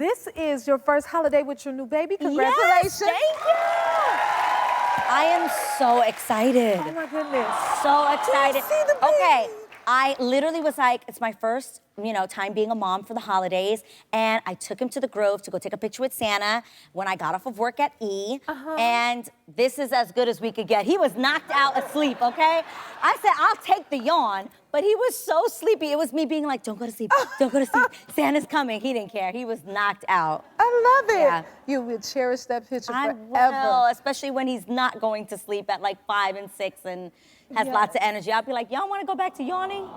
this is your first holiday with your new baby. Congratulations. Yes, thank you. I am so excited. Oh my goodness. So excited. See the baby? Okay, I literally was like, it's my first, time being a mom for the holidays, and I took him to the Grove to go take a picture with Santa when I got off of work at E, and this is as good as we could get. He was knocked out asleep, okay? I said, I'll take the yawn, but he was so sleepy. It was me being like, don't go to sleep, don't go to sleep. Santa's coming. He didn't care. He was knocked out. I love it. Yeah. You will cherish that picture I forever. will, especially when he's not going to sleep at like 5 and 6 and has lots of energy. I'll be like, y'all want to go back to yawning?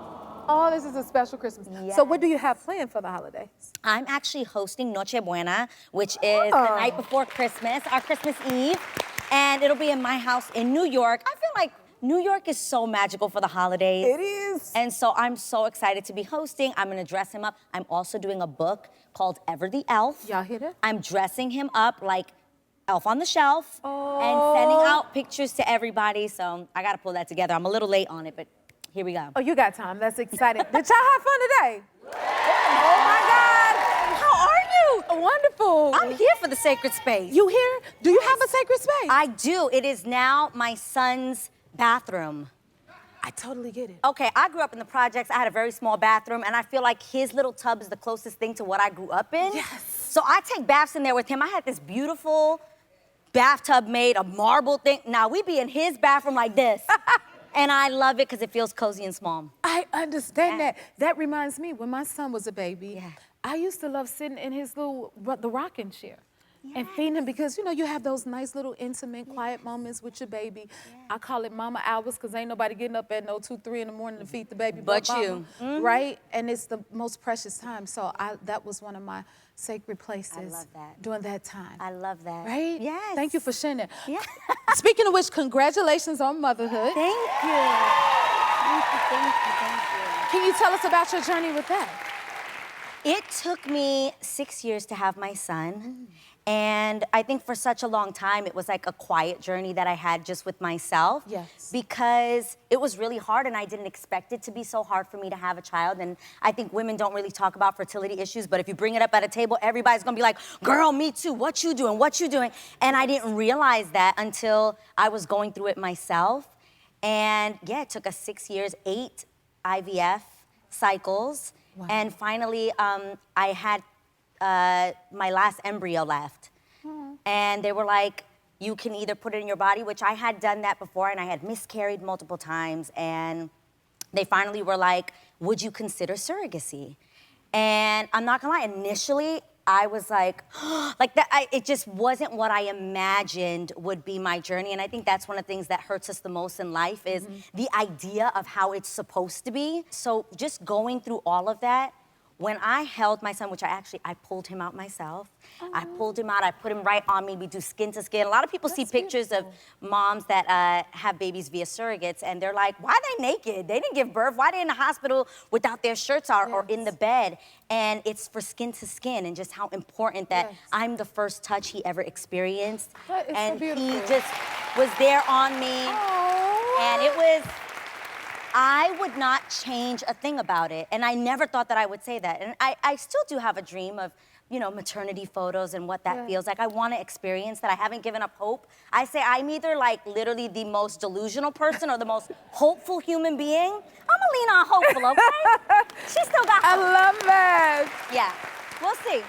Oh, this is a special Christmas. Yes. So what do you have planned for the holidays? I'm actually hosting Noche Buena, which is the night before Christmas, our Christmas Eve, and it'll be in my house in New York. I feel like New York is so magical for the holidays. It is. And so I'm so excited to be hosting. I'm gonna dress him up. I'm also doing a book called Ever the Elf. Y'all hear that? I'm dressing him up like Elf on the Shelf and sending out pictures to everybody. So I gotta pull that together. I'm a little late on it, but here we go. Oh, you got time. That's exciting. Did y'all have fun today? Oh my God. How are you? Wonderful. I'm here for the sacred space. You here? Do you have a sacred space? I do. It is now my son's bathroom. I totally get it. Okay, I grew up in the projects. I had a very small bathroom, and I feel like his little tub is the closest thing to what I grew up in. Yes. So I take baths in there with him. I had this beautiful bathtub made, a marble thing. Now, we be in his bathroom like this. And I love it because it feels cozy and small. I understand that. That reminds me, when my son was a baby, I used to love sitting in his the rocking chair and feeding him because, you have those nice little intimate, quiet moments with your baby. I call it mama hours because ain't nobody getting up at 2, 3 in the morning to feed the baby But mama, you. right? And it's the most precious time. So that was one of my sacred places. I love that. During that time. I love that. Right? Yes. Thank you for sharing that. Yeah. Speaking of which, congratulations on motherhood. Thank you. Thank you. Can you tell us about your journey with that? It took me 6 years to have my son. And I think for such a long time, it was like a quiet journey that I had just with myself. Yes. Because it was really hard and I didn't expect it to be so hard for me to have a child. And I think women don't really talk about fertility issues, but if you bring it up at a table, everybody's gonna be like, girl, me too, what you doing, what you doing? And I didn't realize that until I was going through it myself. And yeah, it took us 6 years, 8 IVF cycles. Wow. And finally, I had my last embryo left. And they were like, you can either put it in your body, which I had done that before and I had miscarried multiple times. And they finally were like, would you consider surrogacy? And I'm not gonna lie, initially, I was like, it just wasn't what I imagined would be my journey. And I think that's one of the things that hurts us the most in life is the idea of how it's supposed to be. So just going through all of that, when I held my son, which I pulled him out myself. I pulled him out, I put him right on me. We do skin to skin. A lot of people see pictures of moms that have babies via surrogates and they're like, why are they naked? They didn't give birth. Why are they in the hospital without their shirts on or in the bed? And it's for skin to skin and just how important that I'm the first touch he ever experienced. That is and so beautiful. he just was there on me. And it was, I would not change a thing about it. And I never thought that I would say that. And I still do have a dream of, maternity photos and what that feels like. I want to experience that. I haven't given up hope. I say I'm either like literally the most delusional person or the most hopeful human being. I'm gonna lean on hopeful, okay? She still got hope. I love that. Yeah, we'll see.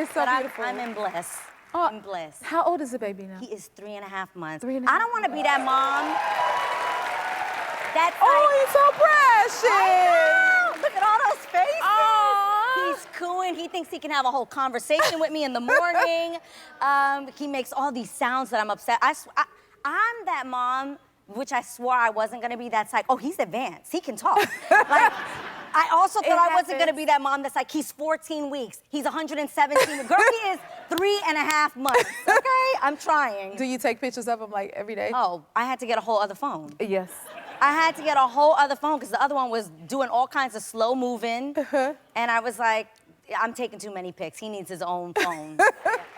It's so But beautiful. I'm in bliss. I'm bliss. How old is the baby now? He is 3.5 months. 3.5 I don't want to be that mom. That's he's so precious. I know. Look at all those faces. Aww. He's cooing. He thinks he can have a whole conversation with me in the morning. He makes all these sounds that I'm upset. I'm that mom, which I swore I wasn't going to be. That's like, oh, he's advanced. He can talk. Like, I also thought I wasn't going to be that mom that's like, he's 14 weeks. He's 117. Girl, he is 3.5 months, okay? I'm trying. Do you take pictures of him like every day? Oh, I had to get a whole other phone. Yes. I had to get a whole other phone because the other one was doing all kinds of slow moving. And I was like, I'm taking too many pics. He needs his own phone.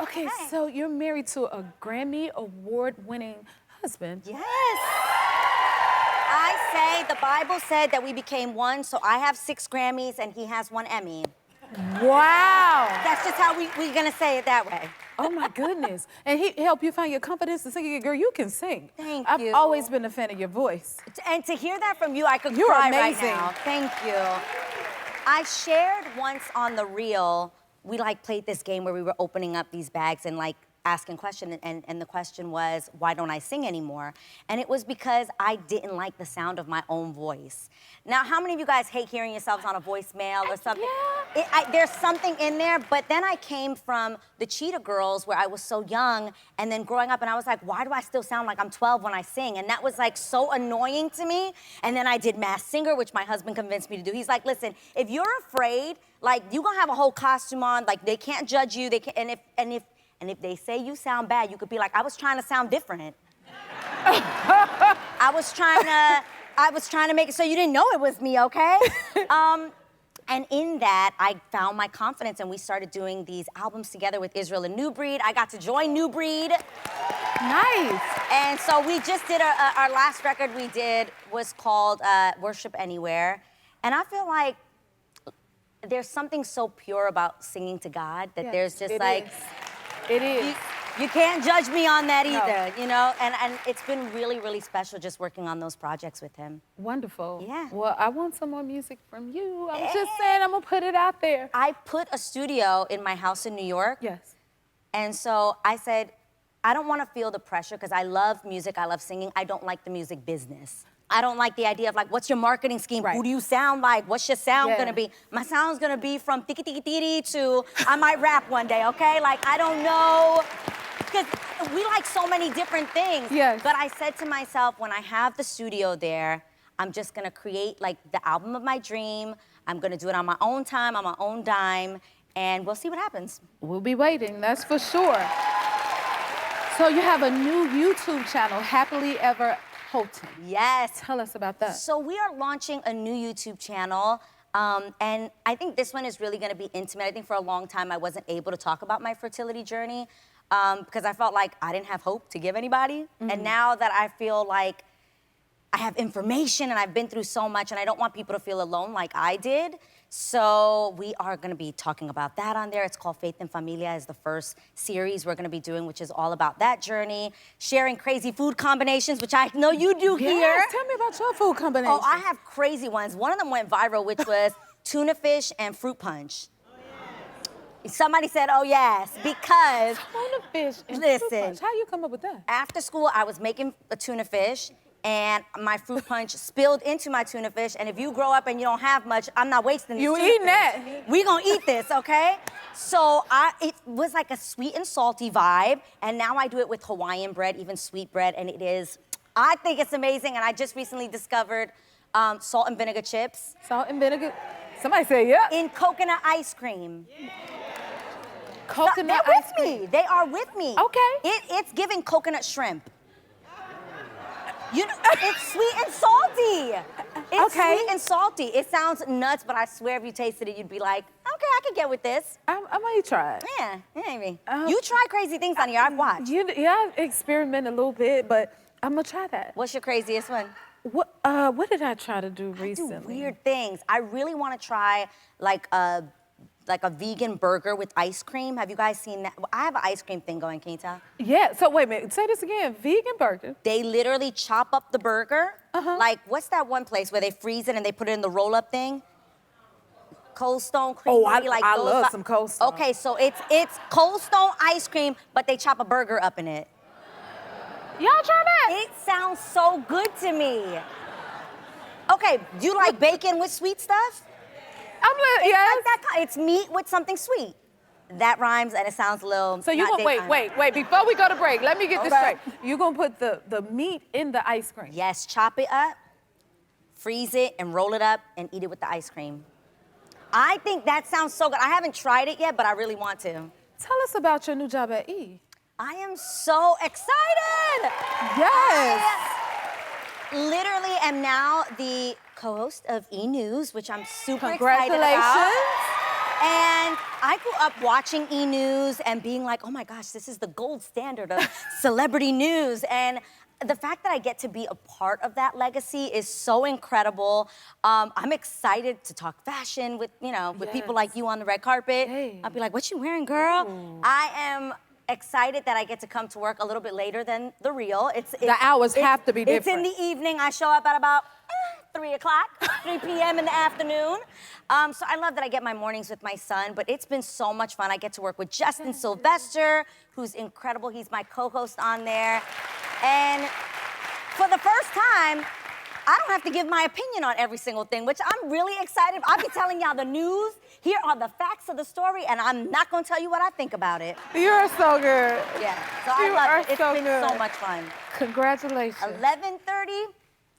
Okay, so you're married to a Grammy award-winning husband. Yes. I say the Bible said that we became one, so I have 6 Grammys and he has 1 Emmy. Wow. That's just how we're gonna say it that way. Oh my goodness. And he helped you find your confidence to sing. Girl, you can sing. Thank I've you. always been a fan of your voice. And to hear that from you, I could You're cry amazing. right now. Thank you. I shared once on The Reel, we like played this game where we were opening up these bags and like asking questions, and the question was, why don't I sing anymore? And it was because I didn't like the sound of my own voice. Now, how many of you guys hate hearing yourselves on a voicemail or something? Yeah. There's something in there, but then I came from the Cheetah Girls where I was so young, and then growing up, and I was like, why do I still sound like I'm 12 when I sing? And that was like so annoying to me. And then I did Masked Singer, which my husband convinced me to do. He's like, listen, if you're afraid, like you gonna have a whole costume on, like they can't judge you, they can't, and if they say you sound bad, you could be like, I was trying to sound different. I was trying to make it so you didn't know it was me, okay? And in that, I found my confidence, and we started doing these albums together with Israel and New Breed. I got to join New Breed. Nice. And so we just did our last record we did was called Worship Anywhere. And I feel like there's something so pure about singing to God that Yes, there's just it like... is. It is. You can't judge me on that No. either, you know? And it's been really, really special just working on those projects with him. Wonderful. Yeah. Well, I want some more music from you. I'm just saying, I'm gonna put it out there. I put a studio in my house in New York. Yes. And so I said, I don't want to feel the pressure because I love music, I love singing. I don't like the music business. I don't like the idea of like, what's your marketing scheme? Right. Who do you sound like? What's your sound Yeah. gonna be? My sound's gonna be from tiki tiki tiri to I might rap one day, okay? Like, I don't know. Because we like so many different things. Yes. But I said to myself, when I have the studio there, I'm just gonna create like the album of my dream. I'm gonna do it on my own time, on my own dime, and we'll see what happens. We'll be waiting, that's for sure. So you have a new YouTube channel, Happily Ever Houghton. Yes. Tell us about that. So we are launching a new YouTube channel, and I think this one is really gonna be intimate. I think for a long time I wasn't able to talk about my fertility journey because I felt like I didn't have hope to give anybody. And now that I feel like I have information and I've been through so much and I don't want people to feel alone like I did. So we are gonna be talking about that on there. It's called Faith and Familia is the first series we're gonna be doing, which is all about that journey, sharing crazy food combinations, which I know you do here. Yes, tell me about your food combination. Oh, I have crazy ones. One of them went viral, which was tuna fish and fruit punch. Somebody said, oh yes, because Tuna fish and Listen. fruit punch. How you come up with that? after school I was making a tuna fish and my fruit punch spilled into my tuna fish, and if you grow up and you don't have much, I'm not wasting this You tuna eating fish. that. We gonna eat this, okay? So it was like a sweet and salty vibe, and now I do it with Hawaiian bread, even sweet bread, and I think it's amazing, and I just recently discovered salt and vinegar chips Salt and vinegar. Somebody say yeah. in coconut ice cream. Coconut They're ice with cream. me. They are with me. Okay. It's giving coconut shrimp. You know, it's sweet and salty. It's Okay. sweet and salty. It sounds nuts, but I swear if you tasted it, you'd be like, okay, I could get with this. I might try it. Yeah, maybe. Um, You try crazy things on here. I've watched. Yeah, I experiment a little bit, but I'm gonna try that. What's your craziest one? What did I try to do Do recently? weird things. I really want to try like a vegan burger with ice cream. Have you guys seen that? I have an ice cream thing going. Can you tell? Yeah, so wait a minute, say this again. Vegan burger. They literally chop up the burger. Uh-huh. Like, what's that one place where they freeze it and they put it in the roll-up thing? Cold Stone Creamery. Oh, I those love some Cold Stone. Okay, so it's Cold Stone ice cream, but they chop a burger up in it. Y'all try that? It sounds so good to me. Okay, do you like bacon with sweet stuff? Yes. Like that it's meat with something sweet. That rhymes and it sounds a little. So you not gonna wait. Before we go to break, let me get this Okay. straight. You gonna put the meat in the ice cream? Yes, chop it up, freeze it, and roll it up and eat it with the ice cream. I think that sounds so good. I haven't tried it yet, but I really want to. Tell us about your new job at E. I am so excited. Yes. I literally am now the co-host of E! News, which I'm super excited Congratulations. about. And I grew up watching E! News and being like, oh my gosh, this is the gold standard of celebrity news. And the fact that I get to be a part of that legacy is so incredible. I'm excited to talk fashion with, with people like you on the red carpet. Hey. I'll be like, what you wearing, girl? I am excited that I get to come to work a little bit later than the real. The hours have to be different. It's in the evening. I show up at about 3 o'clock, 3 p.m. in the afternoon. So I love that I get my mornings with my son, but it's been so much fun. I get to work with Justin Sylvester, who's incredible. He's my co-host on there. And for the first time, I don't have to give my opinion on every single thing, which I'm really excited. I'll be telling y'all the news. Here are the facts of the story, and I'm not gonna tell you what I think about it. You're so good. Yeah, so I love it. It's so been good. so much fun. Congratulations. 11:30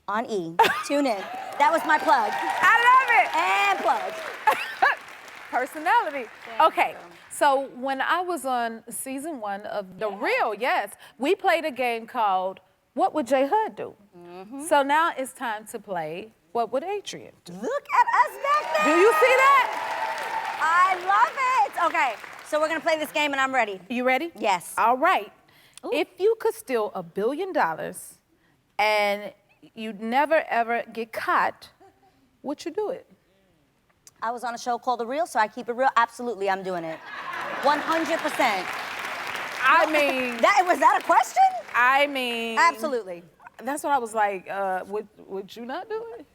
on E. Tune in. That was my plug. I love it. And plug. Personality. Okay, so when I was on season 1 of The Real, yes, we played a game called What Would J. Hud Do? So now it's time to play What Would Adrienne Do? Look at us back there. Do you see that? I love it. Okay, so we're gonna play this game and I'm ready. You ready? Yes. All right. Ooh. If you could steal $1 billion and you'd never ever get caught, would you do it? I was on a show called The Real, so I keep it real. Absolutely, I'm doing it. 100%. I mean, Was that a question? I mean, Absolutely. That's what I was like. Would you not do it?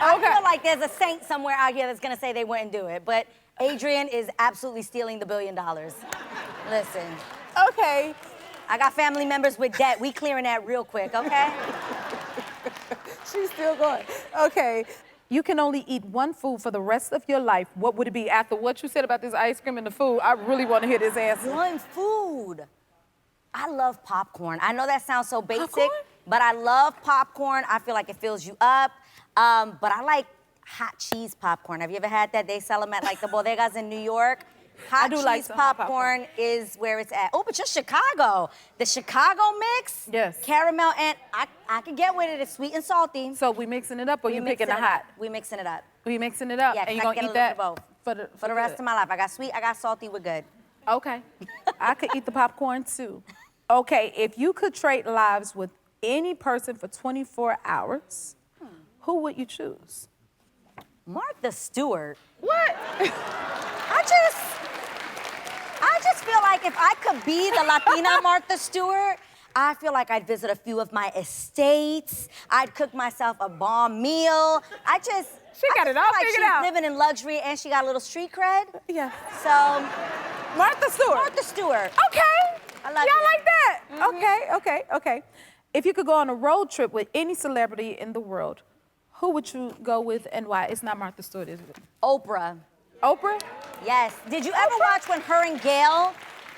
I feel like there's a saint somewhere out here that's gonna say they wouldn't do it, but Adrienne is absolutely stealing the $1 billion. Listen, Okay. I got family members with debt. We clearing that real quick, okay? She's still going. Okay. You can only eat one food for the rest of your life. What would it be? After what you said about this ice cream and the food, I really want to hear this answer. One food. I love popcorn. I know that sounds so basic, Popcorn? but I love popcorn. I feel like it fills you up. But I like hot cheese popcorn. Have you ever had that? They sell them at like the bodegas in New York. Hot do cheese like some hot popcorn is where it's at. Oh, but you're Chicago. The Chicago mix? Yes. Caramel and I could get with it. It's sweet and salty. So we mixing it up, or We you mixing picking the it hot? up. We mixing it up. We mixing it up, Yeah, and you 'cause I gonna can get eat a little that bit of both. for the For the rest of my life. I got sweet, I got salty, we're good. Okay. I could eat the popcorn too. Okay, if you could trade lives with any person for 24 hours, who would you choose? Martha Stewart. What? I just feel like if I could be the Latina Martha Stewart, I feel like I'd visit a few of my estates. I'd cook myself a bomb meal. She got it all like figured she's out. living in luxury and she got a little street cred. Yeah. So, Martha Stewart. Martha Stewart. Okay. I love Y'all it. like that? Okay. If you could go on a road trip with any celebrity in the world, who would you go with and why? It's not Martha Stewart, is it? Oprah. Oprah? Yes. Did you ever watch when her and Gail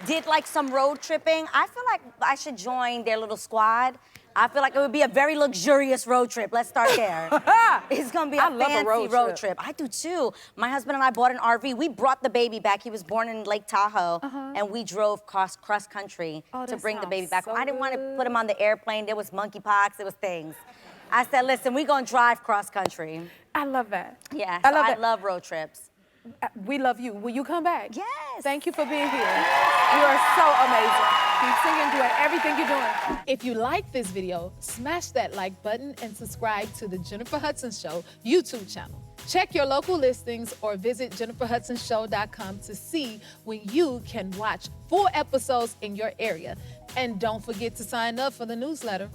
did like some road tripping? I feel like I should join their little squad. I feel like it would be a very luxurious road trip. Let's start there. It's gonna be a I love a fancy road road trip. trip. I do too. My husband and I bought an RV. We brought the baby back. He was born in Lake Tahoe, and we drove cross country Oh, to that bring the baby sounds back. so I didn't want to good. put him on the airplane. There was monkeypox. There was things. I said, listen, we're gonna drive cross country. I love that. Yeah, I so love I that. love road trips. We love you. Will you come back? Yes. Thank you for being here. You are so amazing. Keep singing, doing everything you're doing. If you like this video, smash that like button and subscribe to the Jennifer Hudson Show YouTube channel. Check your local listings or visit jenniferhudsonshow.com to see when you can watch full episodes in your area. And don't forget to sign up for the newsletter.